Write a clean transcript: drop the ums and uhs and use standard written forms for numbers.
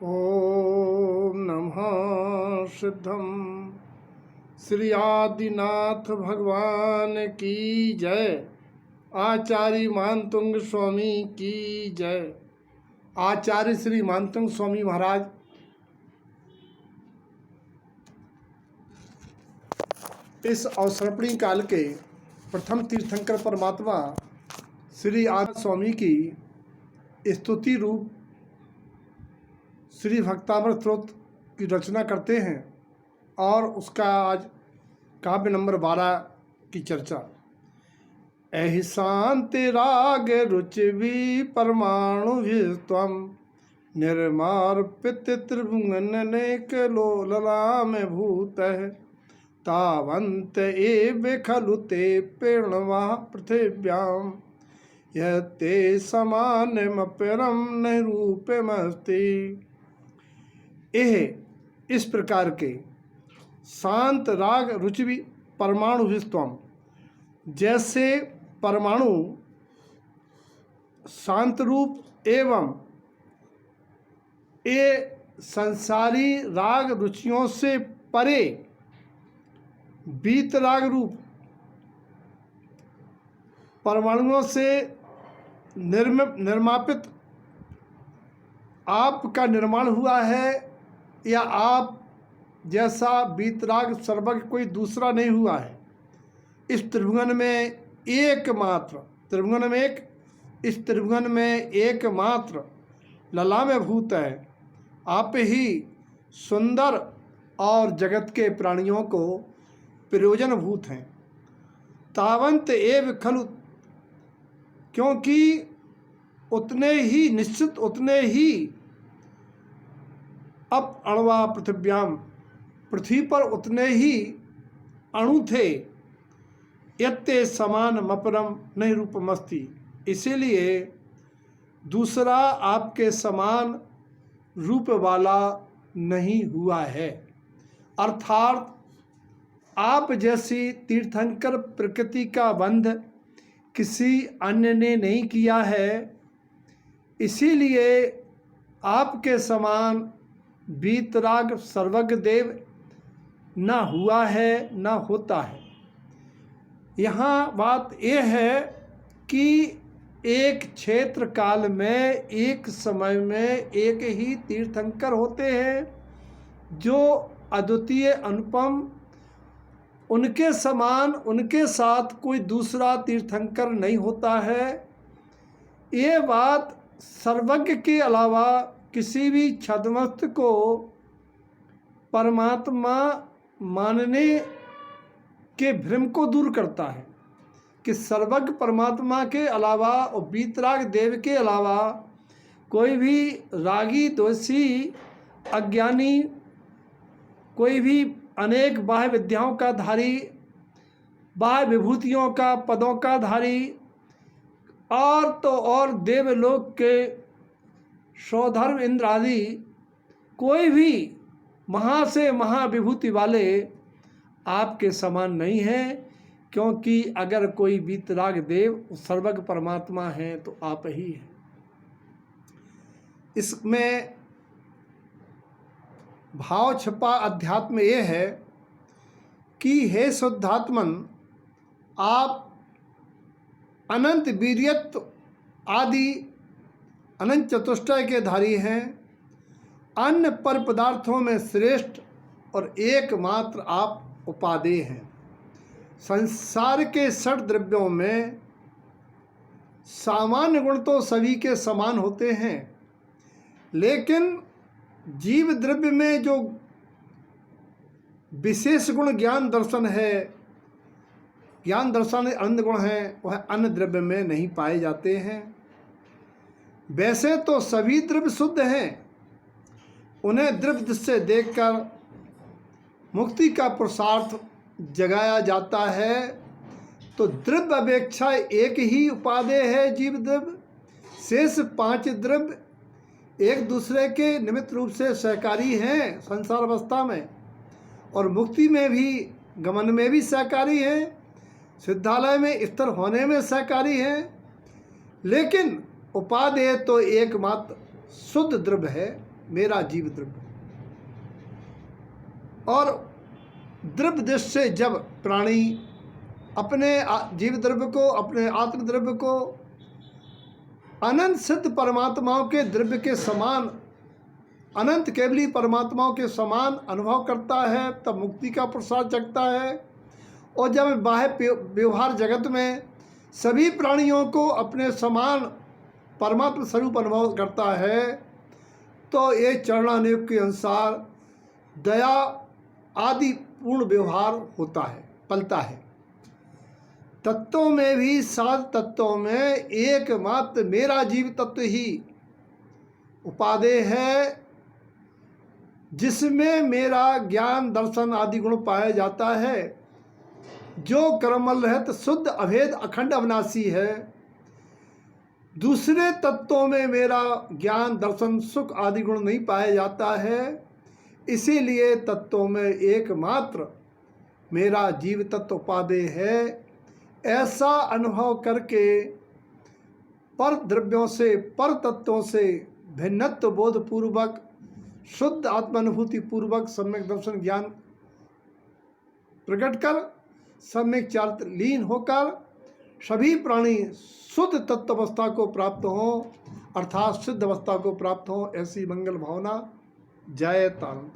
ओम नमः सिद्धम। श्री आदिनाथ भगवान की जय। आचार्य मानतुंग स्वामी की जय। आचार्य श्री मानतुंग स्वामी महाराज इस अवसर्पणी काल के प्रथम तीर्थंकर परमात्मा श्री आनंद स्वामी की स्तुति रूप श्री भक्तामृत स्तोत्र की रचना करते हैं और उसका आज काव्य नंबर 12 की चर्चा। ऐहि शांति राग रुचिवी परमाणु विस्तम निर्मार्पित त्रिभुवनेक लोललाम भूत तावंत एव खलु ते पेणवा पृथिव्याम यते समानमपरम न रूपमस्ति। यह इस प्रकार के शांत राग रुचि परमाणु विस्तम, जैसे परमाणु शांत रूप एवं ये संसारी राग रुचियों से परे वीतराग रूप परमाणुओं से निर्मापित आपका निर्माण हुआ है, या आप जैसा वीतराग सर्वज्ञ कोई दूसरा नहीं हुआ है। इस त्रिभुवन में एकमात्र इस त्रिभुवन में एकमात्र ललाम भूत है। आप ही सुंदर और जगत के प्राणियों को प्रयोजन भूत हैं। तावंत एव खलु, क्योंकि उतने ही निश्चित उतने ही अप अणवा पृथिव्याम, पृथ्वी पर उतने ही अणु थे। यत्ते समान मपरम नहीं रूपमस्ति, इसीलिए दूसरा आपके समान रूप वाला नहीं हुआ है। अर्थात आप जैसी तीर्थंकर प्रकृति का बंध किसी अन्य ने नहीं किया है, इसीलिए आपके समान वीतराग सर्वज्ञ देव न हुआ है न होता है। यहाँ बात यह है कि एक क्षेत्र काल में एक समय में एक ही तीर्थंकर होते हैं जो अद्वितीय अनुपम, उनके समान उनके साथ कोई दूसरा तीर्थंकर नहीं होता है। ये बात सर्वज्ञ के अलावा किसी भी छद्मस्त को परमात्मा मानने के भ्रम को दूर करता है कि सर्वज्ञ परमात्मा के अलावा और वीतराग देव के अलावा कोई भी रागी दोषी अज्ञानी, कोई भी अनेक बाह्य विद्याओं का धारी, बाह्य विभूतियों का पदों का धारी, और तो और देवलोक के सौधर्म इंद्र आदि कोई भी महा से महाविभूति वाले आपके समान नहीं है। क्योंकि अगर कोई वीतराग देव सर्वज्ञ परमात्मा है तो आप ही हैं। इसमें भाव छपा अध्यात्म ये है कि हे शुद्धात्मन, आप अनंत वीर्यत्व आदि अनंत चतुष्टय के धारी हैं। अन्य पर पदार्थों में श्रेष्ठ और एकमात्र आप उपादेय हैं। संसार के षट द्रव्यों में सामान्य गुण तो सभी के समान होते हैं, लेकिन जीव द्रव्य में जो विशेष गुण ज्ञान दर्शन है, ज्ञान दर्शन आनंद गुण है, वह अन्य द्रव्य में नहीं पाए जाते हैं। वैसे तो सभी द्रव्य शुद्ध हैं, उन्हें द्रव्य दृष्टि देखकर मुक्ति का पुरुषार्थ जगाया जाता है। तो द्रव्य अपेक्षा एक ही उपादेय है जीव द्रव्य। शेष 5 द्रव्य एक दूसरे के निमित्त रूप से सहकारी हैं संसार अवस्था में, और मुक्ति में भी, गमन में भी सहकारी हैं, सिद्धालय में स्थिर होने में सहकारी हैं। लेकिन उपादेय तो एकमात्र शुद्ध द्रव्य है। मेरा जीव द्रव्य। और द्रव्य दृष्टि से जब प्राणी अपने जीव द्रव्य को, अपने आत्म द्रव्य को अनंत सिद्ध परमात्माओं के द्रव्य के समान, अनंत केवली परमात्माओं के समान अनुभव करता है, तब मुक्ति का प्रसाद जगता है। और जब बाह्य व्यवहार जगत में सभी प्राणियों को अपने समान परमात्मा स्वरूप अनुभव करता है, तो ये चरणानुयोग के अनुसार दया आदि पूर्ण व्यवहार होता है, पलता है। तत्वों में भी 7 तत्वों में एकमात्र मेरा जीव तत्व ही उपादेय है, जिसमें मेरा ज्ञान दर्शन आदि गुण पाया जाता है, जो कर्मल रहित शुद्ध अभेद अखंड अविनाशी है। दूसरे तत्वों में मेरा ज्ञान दर्शन सुख आदि गुण नहीं पाया जाता है, इसीलिए तत्वों में एकमात्र मेरा जीव तत्व उपादेय है। ऐसा अनुभव करके पर द्रव्यों से, पर तत्वों से भिन्नत्व बोध पूर्वक, शुद्ध आत्मानुभूति पूर्वक सम्यक दर्शन ज्ञान प्रकट कर सम्यक चारित्र लीन होकर सभी प्राणी शुद्ध तत्व अवस्था को प्राप्त हों, अर्थात सिद्ध अवस्था को प्राप्त हों, ऐसी मंगल भावना। जय तारण।